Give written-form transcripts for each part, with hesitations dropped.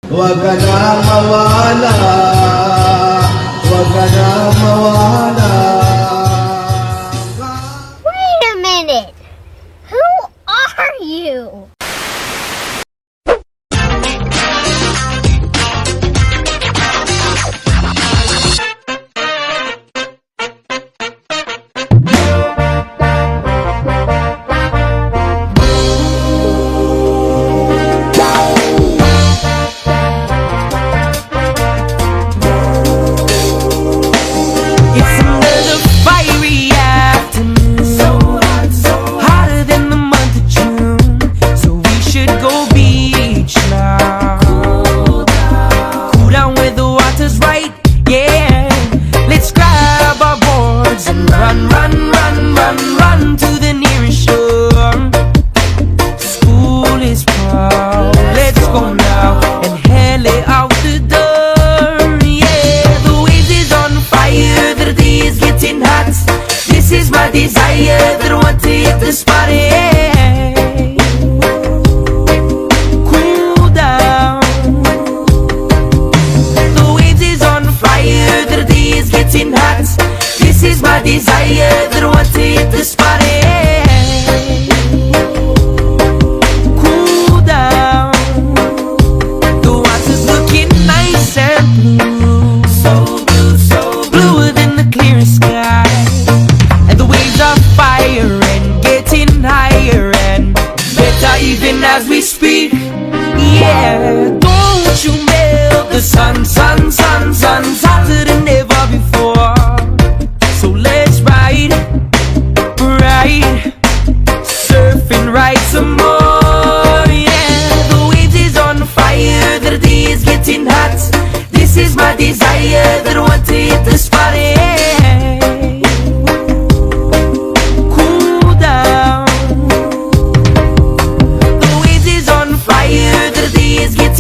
Huwag ka na mawala, huwag ka na mawala. Wait a minute! Who are you? Desire that I want to hit this party. Cool down. The waves is on fire, the day is getting hot. This is my desire that I want to hit this party. Cool down. The water's looking nice and blue, so blue, so bluer than the clearest sky. Fire and getting higher and better even as we speak. Yeah, don't you melt the sun, sun, sun, sun's hotter than ever before. So let's ride, ride, surfing right some more. Yeah, the waves is on fire, the day is getting hot. This is my desire that I want to hit the spot.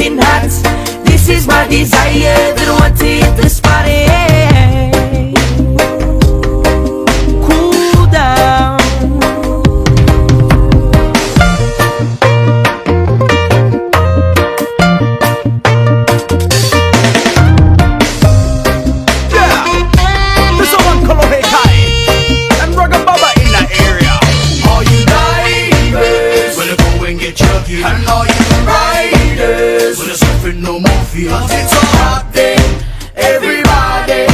Hot. This is my desire that I want to hit this party. Cool down. Yeah, this one Kolohe Kai and Rugga Baba in the area. All you divers, wanna go and get chunky, and all you riders, wanna surfing no more feels. It's a hot day, everybody.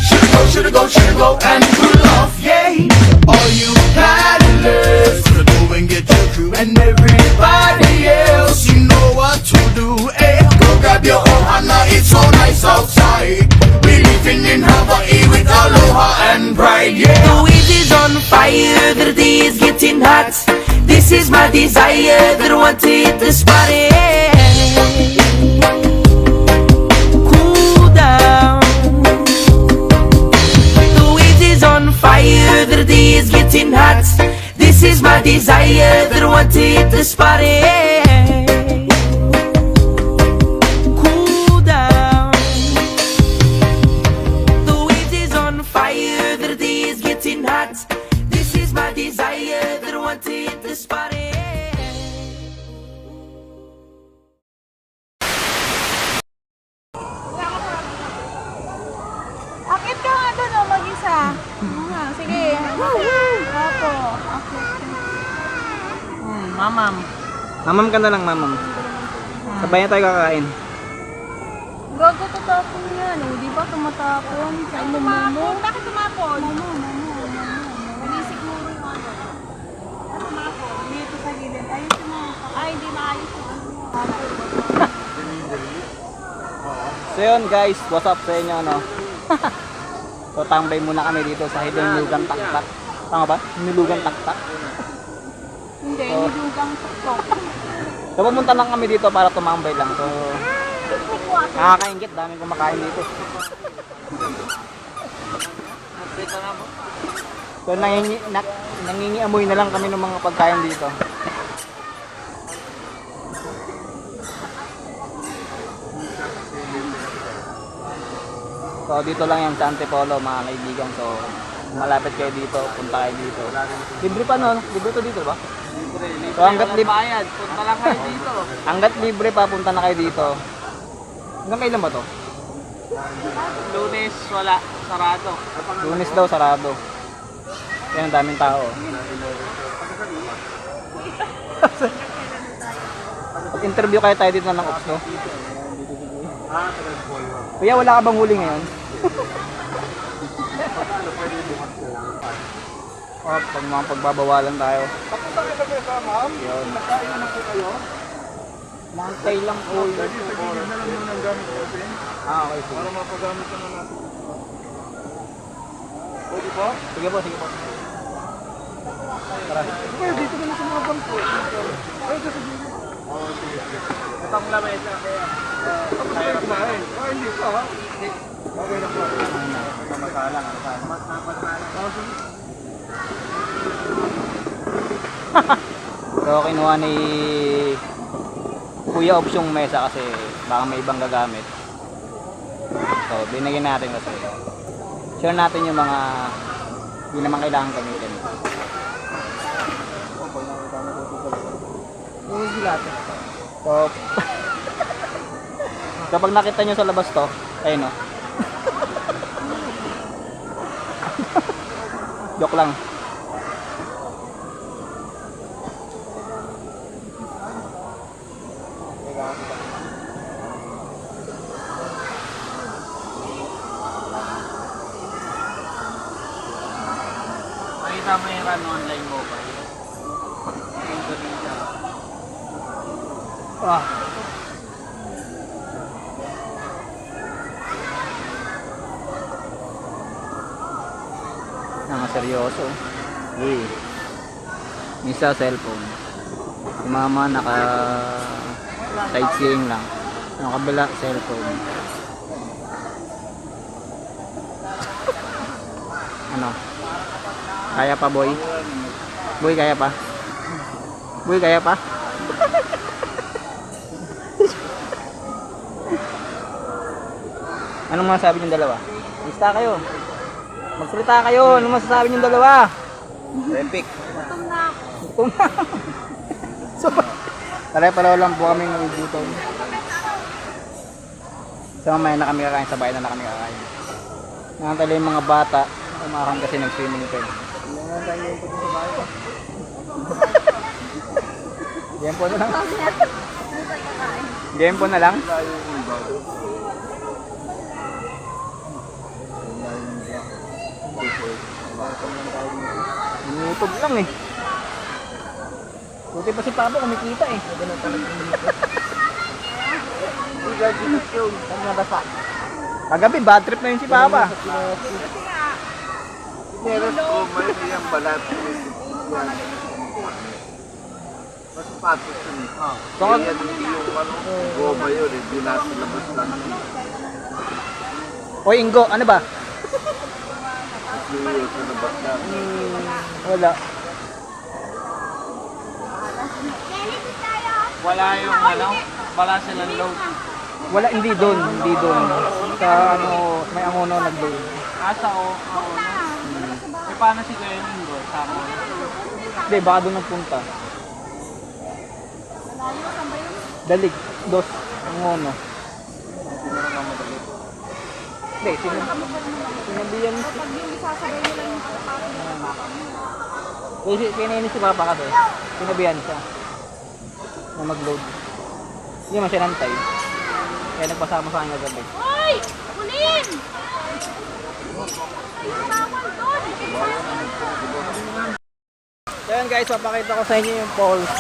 Shoulda go, and pull off, yeah. All you paddlers, wanna go and get your crew, and everybody else, you know what to do, eh? Go grab your ohana, it's so nice outside. We living in Hawaii with aloha and pride, yeah. The waves is on fire, the day is getting hot. This is my desire that I want to hit this party. Cool down. The waves is on fire, the day is getting hot. This is my desire that I want to hit this party. Cool down. The waves is on fire, the day is getting hot. This is my desire that I want to hit this party. Akit ka nga doon, mag-isa. Sige. Opo. Mamam. Mamam ka na lang, mamam. Sabay na tayo kakain. Gago tatapon yan. O, di ba tumatapon? Sa imo. Bakit tumapon? Hindi siguro yung ano. Tumapon. Dito sa gilid. Ayos mo. Ay, hindi maayos yung ano. So yun guys, what's up sa inyo, no? So tambay muna kami dito sa Nilugang Taktak. Tama ba? Nilugang Taktak. Hindi, nilugang tuktok. So pumunta lang kami dito para tumambay lang. So nakakaingit, daming kumakain dito. So nangingiamoy na lang kami ng mga pagkain dito. So dito lang yung sa Antipolo mga kaibigan. So malapit kayo dito, punta kayo dito. Libre pa no? Libre to dito ba? Libre. So hanggat libre, punta lang kayo dito. hanggat libre pa, punta na kayo dito. Hanggang kailan ba to? Lunes, wala. Sarado. Lunes daw, sarado. Kaya ang daming tao. Pag-interview kaya tayo dito ng ops, no? Kuya, wala ka bang huli ngayon? Oh, pag mga pagbabawalan tayo. Yun. Mangkay lang po. Ah, okay. Sige. Para mapagamit naman natin. Pwede po? Sige po, sige po. Tara. Pwede dito naman sa mga bangko. Ay, kasi dito. Itong lamay na kaya. Tapos tayo kumain. Ah, hindi pa ha? Okay na po. Mamasalang, So, kinuha ni Kuya Ops yung mesa kasi baka may ibang gagamit. So, binigyan natin kasi sure natin yung mga hindi naman kailangan gamitin. So, kapag nakita nyo sa labas to, ayun o. Joke lang. Makita mo yung online mobile. Ah. Seryoso. Isa cellphone. Si mama naka sightseeing lang. Yung kabila cellphone. Ano? Kaya pa boy? Boy kaya pa? Boy kaya pa? Anong masasabi niyong dalawa? Lista kayo. Magsalita kayo. Anong masasabi niyong dalawa? Epic. Gutom na ako. Gutom na. So, pare-pareho lang po kami nagugutom. So, mamaya na kami kakain. Sabay na kami kakain. Nakantala yung mga bata. Umakan kasi nag-swimming pool. Game po na lang. Game po na lang. Minutog lang eh. Buti pa si Papa kumikita eh. Kagabi bad trip na yun si Papa. Meron ko, may yung balat. Mas patos yun eh. Baka- Kaya hindi yung goma yun eh. Di natin labas lang. Oy Ingo, ano ba? Yung sa labas lang. Wala. Wala yung ano, wala silang load. Wala, hindi doon. Hindi doon. Sa ano, may angono nag-doon. Asa o, eh paano si Kuya Linggo? Sa ako. Hindi, baka doon nagpunta. Dalig, dos, angono. Hindi, sinabihan mo. Pag yung isasabay nila yung Kasi kinainis si Papa kasi. Sinabihan siya. Na mag-load. Hindi man siya nantay. Kaya nagpasama sa kanya gabi. Hoy! Kulin! So yun guys, papakita ko sa inyo yung poles.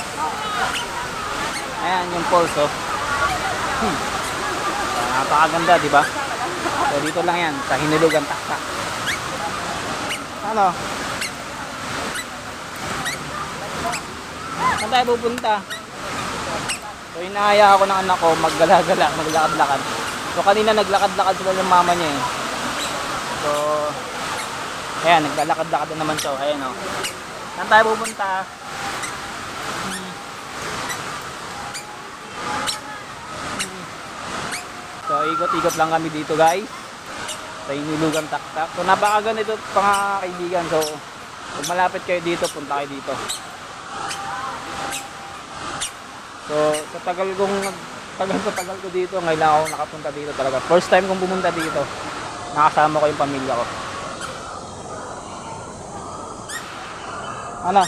Ayan yung poles oh. Napakaganda, di ba? So dito lang yan, sa Hinulugan Taktak. Ano? Saan tayo pupunta? So inaaya ako ng anak ko maggala-gala, maglakad-lakad. So kanina naglakad-lakad sila ng mama niya eh. So ayan, naglalakad-lakad na naman siya. Ayan oh. Saan tayo pupunta? So ikot-ikot lang kami dito guys. Sa Hinulugan Taktak. So napakaganito mga kaibigan. So pag malapit kayo dito, punta kayo dito. So sa tagal kong tagal ko dito, ngayon lang ako nakapunta dito talaga. First time kong pumunta dito. Nakasama ko yung pamilya ko. Ano?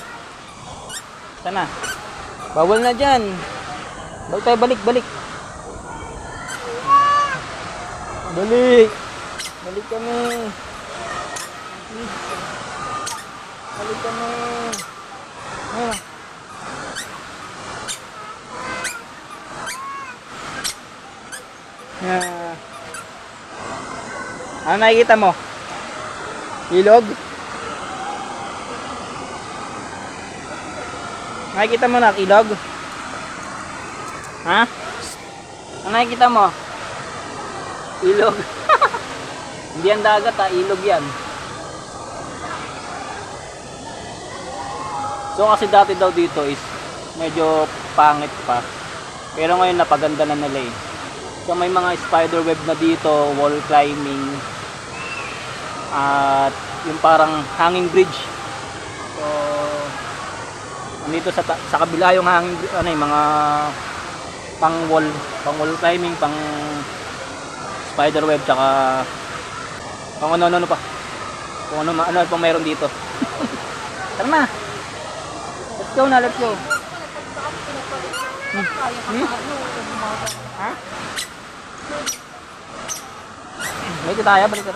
Sana? Bawal na dyan. Balik tayo, balik. Balik kami. Balik kami. Ah. Yeah. Ano nakikita mo? Ilog? Nakikita mo na ilog? Ha? Ano nakikita mo? Ilog. Hindi yan dagat ha, ilog yan. So kasi dati daw dito is medyo pangit pa. Pero ngayon napaganda na nila eh. So may mga spider web na dito, wall climbing. At yung parang hanging bridge. So dito sa kabila yung hanging ano yung mga pang wall climbing, pang spider web, tsaka pang ano pa. Kung ano pang meron dito. Tara na. Let's go. Ha? Balik tayo. Balik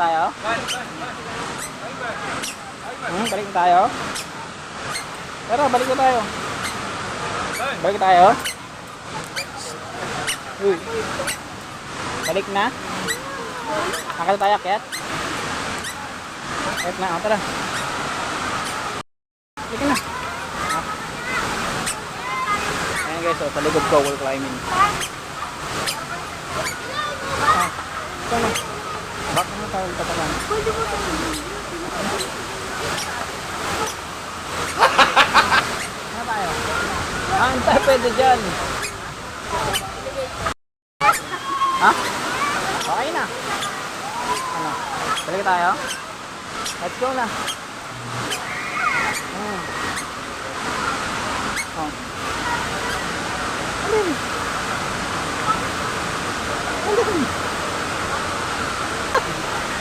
tayo. Tara, balik tayo. Uy. Balik na. Akala tayo akyat. Balik na, tara. Balik na. Ayan guys, so, sa likod ko, wall climbing. Ito na. Back na tayo tatakan. Ano tayo? Tayo pwede dyan. Ha? Okay na. Ano? Balik tayo? Let's go na.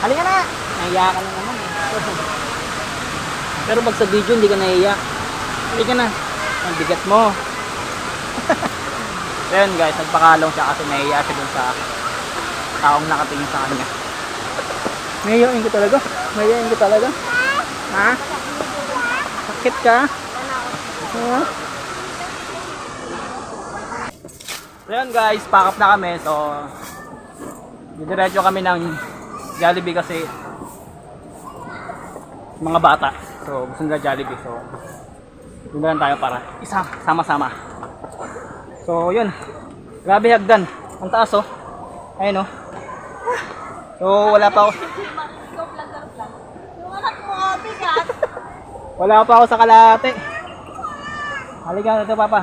Halika na! Nahiya ka na naman eh. Pero pag sa video hindi ka nahiya. Halika na. Ang bigat mo. So yun guys, nagpakalong siya kasi nahiya siya dun sa taong nakatingin sa kanya. Nahiyain ko talaga. Ha? Sakit ka? Ha? So yun guys, pack up na kami. So didiretso kami ng Jollibee kasi mga bata. So gusto nila Jollibee. So doon lang tayo para sama-sama. So yun. Grabe hagdan. Ang taas oh. Ayun oh. So wala pa ako. Wala pa ako sa kalahati. Halika dito papa.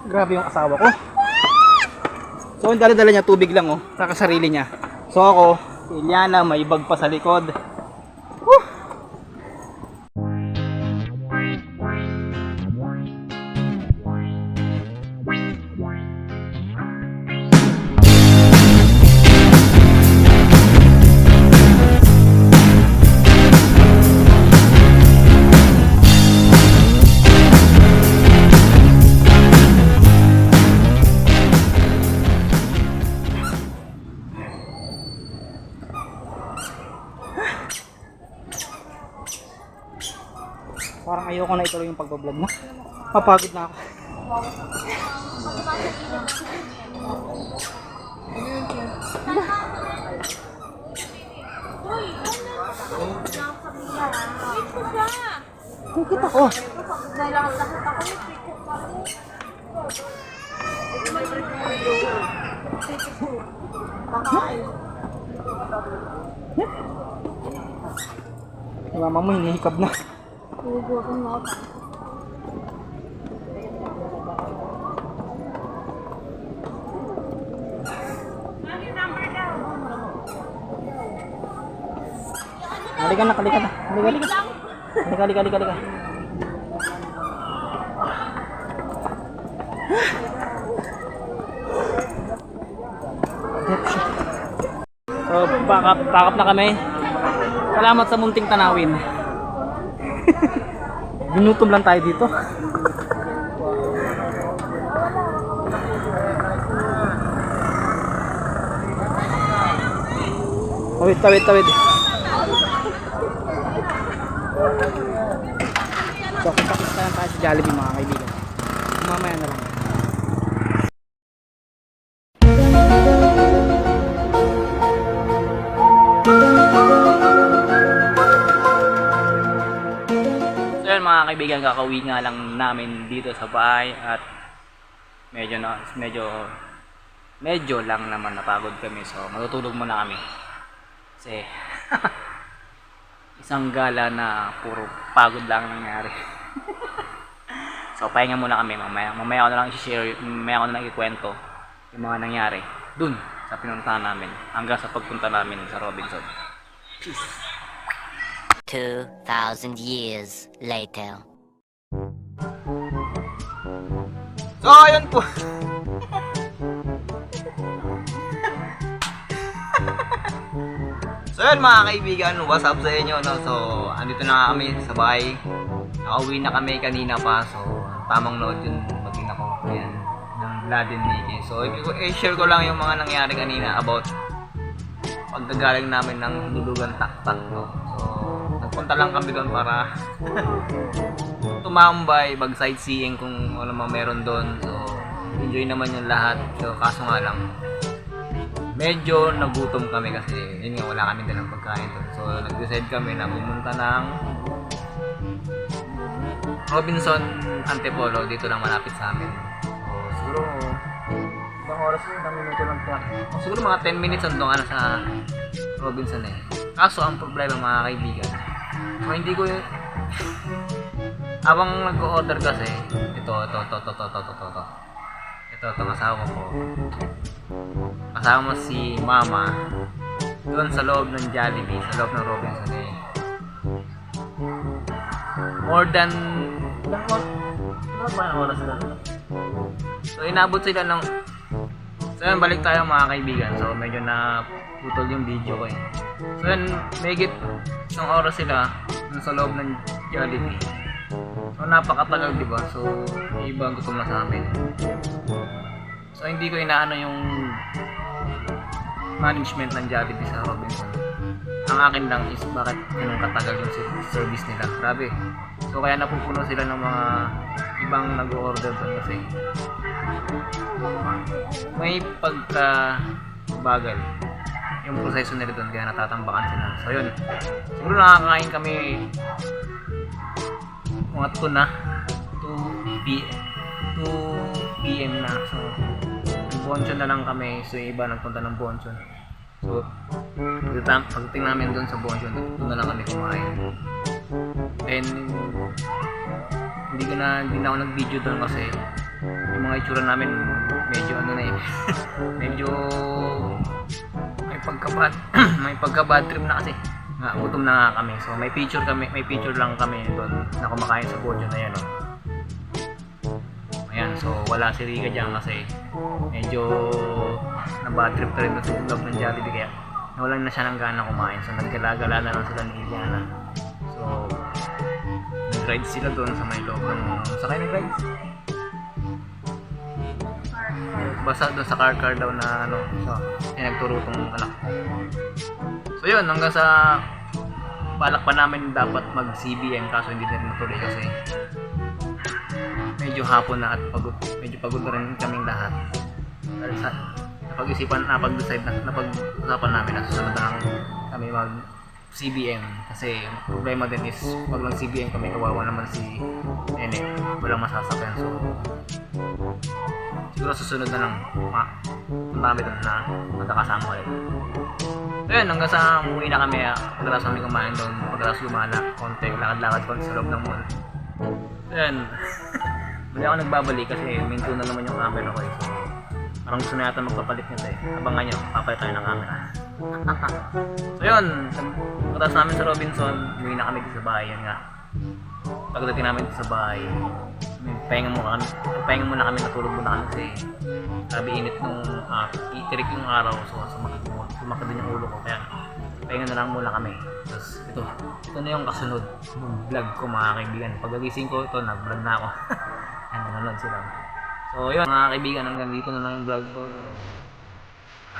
Grabe yung asawa ko. So yung dala-dala niya tubig lang oh. Saka sarili niya. So ako, si Iliana may bag pa sa likod. Woo! Parang ayoko na ituloy yung pagbablog na. Mapagod na ako. Kikita ko. Mama mo hinihikab na. Halika na. Halika. So, pack up na kami. Salamat sa munting tanawin. Ginutom lang tayo dito. Tawid. So, kita lang tayo sa Jollibee mga kaibigan. Mamaya na lang. So yun mga kaibigan, kakauwi nga lang namin dito sa bahay at medyo lang naman napagod kami, so matutulog muna kami kasi isang gala na puro pagod lang nangyari. So pahinga muna kami, mamaya ko na lang i-share, mamaya ko na lang ikwento yung mga nangyari dun sa pinuntahan namin hanggang sa pagpunta namin sa Robinson. Peace. 2,000 years later. So, ayun po. So, yun mga kaibigan, what's up sa inyo, no? So, andito na kami sa bahay. Nakauwi na kami kanina pa. So, tamang load yun pagin ako. Ayan, ng Laden Niki. So, i-share ko lang yung mga nangyari kanina about pagkagaling namin ng Lulugan Taktak, no? So, nagpunta lang kami doon para tumambay, mag-sightseeing kung ano man meron doon. So, enjoy naman yung lahat. So, kaso nga lang, medyo nagutom kami kasi yun nga, wala kami dalang pagkain doon. So, nag-decide kami na pumunta ng Robinson Antipolo, dito lang malapit sa amin. So, siguro ibang oras yun, ilang minuto lang tiyak. Siguro mga 10 minutes andun ka na sa Robinson eh. Kaso ang problema mga kaibigan, so, hindi ko yun habang nag-order kasi ito ang asawa ko, kasama si mama doon sa loob ng Jollibee, sa loob ng Robinson eh. More than ilang oras na. So inabot sila ng, so yun, balik tayo mga kaibigan. So medyo na putol yung video ko eh. So yun, megit isang oras sila dun sa loob ng Jollibee. So napakatagal, diba? So iba gutom na sa amin. So hindi ko inaano yung management ng Jollibee sa Robinson. Ang akin lang is bakit ganun katagal yung service nila. Grabe. So kaya napupuno sila ng mga ibang nag-order doon kasi may pagka bagal yung proseso nila doon, kaya natatambakan sila. So yun, siguro nakakain kami mga 2 PM na. So Bonchon na lang kami. So yung iba nagpunta ng Bonchon. So pagdating namin doon sa Bonchon, doon na lang kami kumain. And hindi na ako nag-video doon kasi yung mga itsura namin medyo ano na yun. Medyo may pagka-bad trip na kasi nga, gutom na nga kami. So may picture lang kami doon na kumakain sa Bonchon na yan, no? Ayan, so wala si Rica dyan kasi medyo na-bad trip na rin doon sa loob ng Jollibee, kaya nawalan na siya ng gana kumain. So naggalagala na lang sila ni Iliana. So nag-ride sila doon sa may loob ng, sa kayo nag-ride? Basta doon sa car daw na ano. So nagturo tong anak ko. So yun, hanggang sa balak pa namin dapat mag-CBM, kaso hindi na rin natuloy kasi medyo hapon na at medyo pagod na rin kaming lahat. Dahil sa napag-usapan namin na susunod na kami mag-CBM kasi problema din is pag mag-CBM kami, kawawa naman si Nene, walang masasakyan. So siguro susunod na lang punta kami doon na magkakasama ulit. So yun, hanggang sa umuwi na kami, pagkatapos kami kumain doon, pagkatapos lumala konti, lakad-lakad konti sa loob ng mall. So yun, hindi ako nagbabalik kasi minto na naman yung camera ko eh. So parang gusto na yata magpapalit nito eh. Abangan nyo, papalit tayo ng camera. So yun, pagkatapos namin sa Robinson, umuwi na kami sa bahay. Yan nga, pagdating namin sa bahay, pahinga muna kami, natulog muna kami kasi sabi init nung itirik yung araw, so sumakit din yung ulo ko, kaya pahinga na lang muna kami. Tapos ito na yung kasunod ng vlog ko mga kaibigan. Pagkagising ko ito, nag-vlog na ako. Yan, nanonood sila. So yun mga kaibigan, hanggang dito na lang yung vlog ko.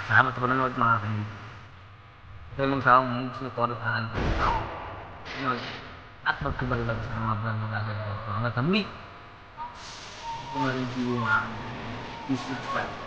Salamat sa panonood mga kaibigan. Ito lang sa akong suportahan. Yun. At magtubalag sa mga vlog na gagawin ko. Hanggang kami! Ito na rin yung subscribe.